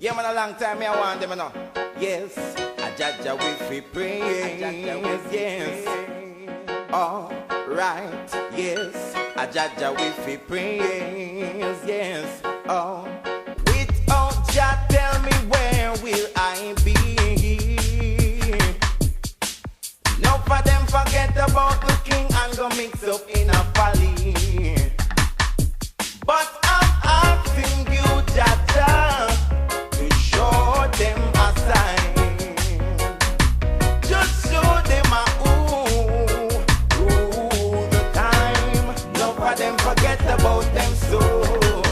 Yeah, man, a long time me I want them, you know. Yes, a Jaja with we praise. Yes, all right. Yes, a Jaja with we praise. Yes, oh. Without Jah, tell me where will I be? No for them forget about the king and go mix up in a folly. But I'm asking you, Jaja, to show them a sign. Just show them a the time. No for them forget about them soul.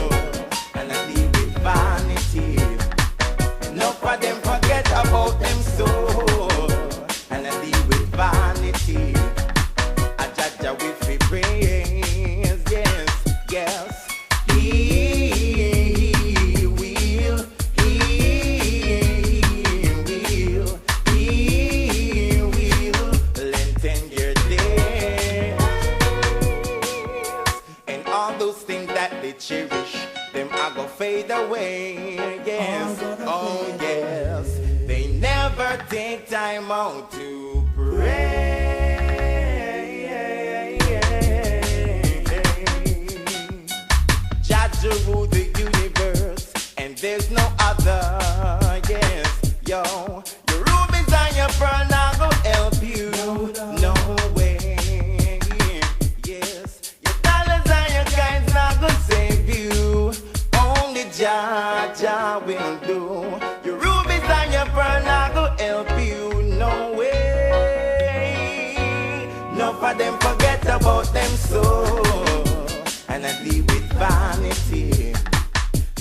And I deal with vanity. No for them forget about them soul. And I deal with vanity. A Jaja with me praise. Yes, yes. He will lengthen your days. And all those things that they cherish, them are gonna fade away. Yes, oh yes. They never take time out to pray. Jaja rule the universe, and there's no other. Yes, yo, your rubies and your pearl now go help you. No way. Yes, your dollars and your coins now go save you. Only Jaja will do. Your rubies and your pearl now go help you. No way. No for them forget about them soul. And I deal with vanity.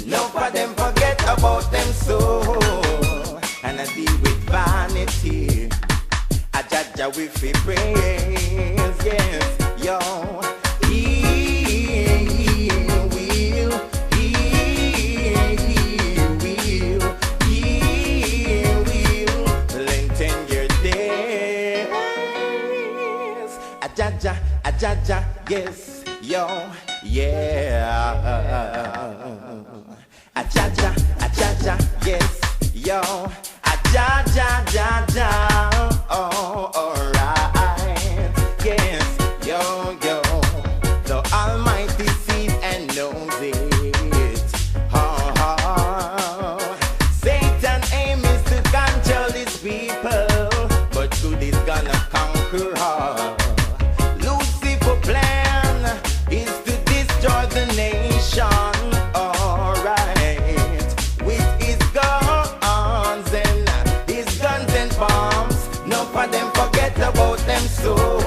No for them forget about them soul. And I deal with vanity. A Jaja with me praise. Yes, yo. He will lengthen your days. A Jaja, yes, yo. Yeah, a Jaja, yes, yo, a Jaja, oh, alright, yes, yo, the Almighty sees and knows it, Satan aim is to control his people, but good is gonna conquer all. Lucifer plan is to destroy the nation, alright, with his guns and bombs. No for them forget about them soul.